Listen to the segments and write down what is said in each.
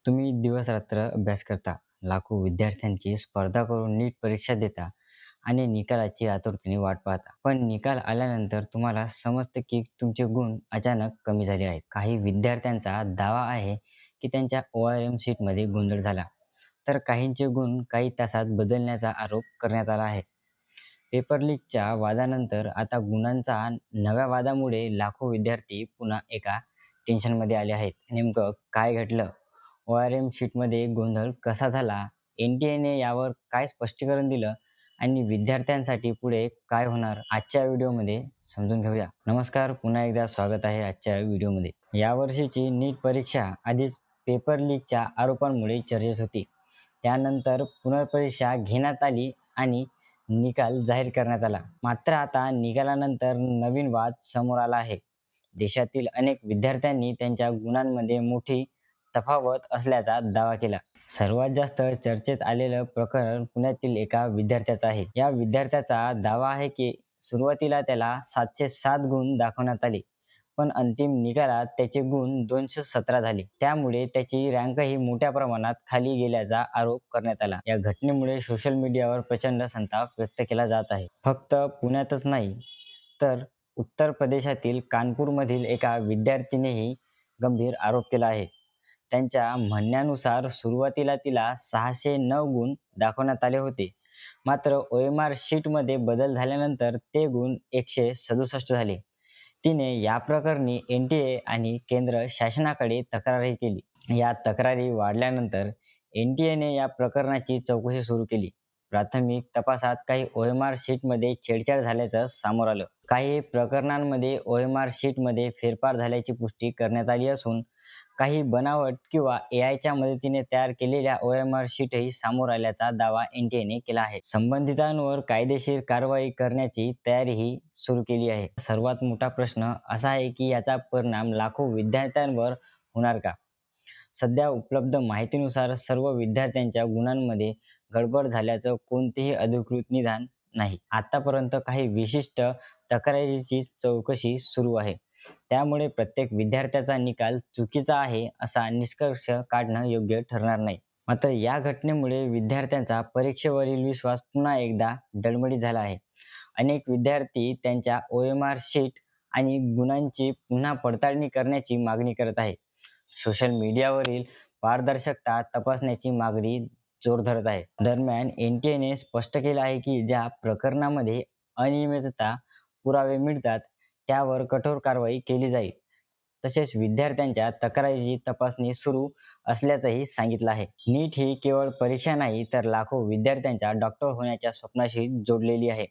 तुम्ही दिवस-रात्र अभ्यास करता, लाखो विद्यार्थ्यांची स्पर्धा करून नीट परीक्षा देता आणि निकालाची आतुरतेने वाट पाहता. पण निकाल आल्यानंतर तुम्हाला समजतं की तुमचे गुण अचानक कमी झाले आहेत. काही विद्यार्थ्यांचा दावा आहे की त्यांच्या ORM शीटमध्ये गोंधळ झाला, तर काहींचे गुण काही तासात बदलण्याचा आरोप करण्यात आला आहे. पेपर लीकच्या वादानंतर आता गुणांचा नव्या वादामुळे लाखो विद्यार्थी पुन्हा एका टेन्शनमध्ये आले आहेत. नेमकं काय घडलं? ORM शीटमध्ये गोंधळ कसा झाला? NTA ने यावर काय स्पष्टीकरण दिलं? आणि विद्यार्थ्यांसाठी पुढे काय होणार? आजच्या व्हिडिओमध्ये समजून घेऊया. नमस्कार, पुन्हा एकदा स्वागत आहे आजच्या व्हिडिओमध्ये. यावर्षीची नीट परीक्षा आधीच पेपर लीकच्या आरोपांमुळे चर्चेत होती. त्यानंतर पुनर्परीक्षा घेण्यात आली आणि निकाल जाहीर करण्यात आला. मात्र आता निकालानंतर नवीन वाद समोर आला आहे. देशातील अनेक विद्यार्थ्यांनी त्यांच्या गुणांमध्ये मोठी तफावत असल्याचा दावा केला. सर्वात जास्त चर्चेत आलेलं प्रकरण पुण्यातील एका विद्यार्थ्याचं आहे. या विद्यार्थ्याचा दावा आहे की सुरुवातीला त्याला 707 गुण दाखवण्यात आले, पण अंतिम निकालात त्याचे गुण 217 झाले. त्यामुळे त्याची रँकही मोठ्या प्रमाणात खाली गेल्याचा आरोप करण्यात आला. या घटनेमुळे सोशल मीडियावर प्रचंड संताप व्यक्त केला जात आहे. फक्त पुण्यातच नाही, तर उत्तर प्रदेशातील कानपूरमधील एका विद्यार्थिनीनेही गंभीर आरोप केला आहे. त्यांच्या म्हणण्यानुसार सुरुवातीला तिला 609 गुण दाखवण्यात आले होते. मात्र OMR शीटमध्ये बदल झाल्यानंतर ते गुण 167 झाले. तिने या प्रकरणी NTA आणि केंद्र शासनाकडे तक्रारही केली. या तक्रारी वाढल्यानंतर NTA ने या प्रकरणाची चौकशी सुरू केली. प्राथमिक तपासात काही OMR शीटमध्ये छेडछाड झाल्याचं समोर आलं. काही प्रकरणांमध्ये OMR शीटमध्ये फेरफार झाल्याची पुष्टी करण्यात आली असून काही बनावट किंवा AIच्या मदतीने तयार केलेल्या OMR शीटही समोर आल्याचा दावा NTA ने केला आहे. संबंधितांवर कायदेशीर कारवाई करण्याची तयारीही सुरू केली आहे. सर्वात मोठा प्रश्न असा आहे की याचा परिणाम लाखो विद्यार्थ्यांवर होणार का? सध्या उपलब्ध माहितीनुसार सर्व विद्यार्थ्यांच्या गुणांमध्ये गडबड झाल्याचं कोणतेही अधिकृत निदान नाही. आतापर्यंत काही विशिष्ट तक्रारींची चौकशी सुरू आहे. त्यामुळे प्रत्येक विद्यार्थ्याचा निकाल चुकीचा आहे असा निष्कर्ष काढणं योग्य ठरणार नाही. मात्र या घटनेमुळे विद्यार्थ्यांचा परीक्षेवरील विश्वास पुन्हा एकदा डळमळीत झाला आहे. अनेक विद्यार्थी त्यांच्या OMR शीट आणि गुणांची पुन्हा पडताळणी करण्याची मागणी करत आहेत. सोशल मीडियावरील पारदर्शकता तपासण्याची मागणी जोर धरत आहे. दरम्यान NTA ने स्पष्ट केलं आहे की ज्या प्रकरणामध्ये अनियमितता पुरावे मिळतात त्यावर कठोर कारवाई केली जाईल. तसेच विद्यार्थ्यांच्या तक्रारीची तपासणी सुरू असल्याचंही सांगितलं आहे. नीट ही केवळ परीक्षा नाही, तर लाखो विद्यार्थ्यांच्या डॉक्टर होण्याच्या स्वप्नाशी जोडलेली आहे.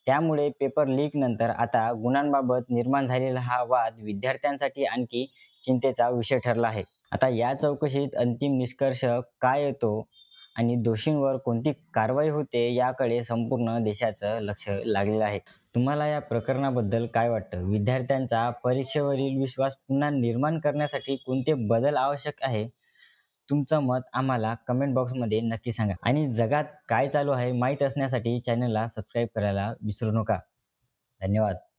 त्यामुळे पेपर लीक नंतर आता गुणांबाबत निर्माण झालेला हा वाद विद्यार्थ्यांसाठी आणखी चिंतेचा विषय ठरला आहे. आता या चौकशीत अंतिम निष्कर्ष काय येतो आणि दोषींवर कोणती कारवाई होते याकडे संपूर्ण देशाचं लक्ष लागलेलं आहे. तुम्हाला या प्रकरणाबद्दल काय वाटतं? विद्यार्थ्यांचा परीक्षेवरील विश्वास पुन्हा निर्माण करण्यासाठी कोणते बदल आवश्यक आहे? तुमचं मत आम्हाला कमेंट बॉक्समध्ये नक्की सांगा. आणि जगात काय चालू आहे माहीत असण्यासाठी चॅनलला सबस्क्राईब करायला विसरू नका. धन्यवाद.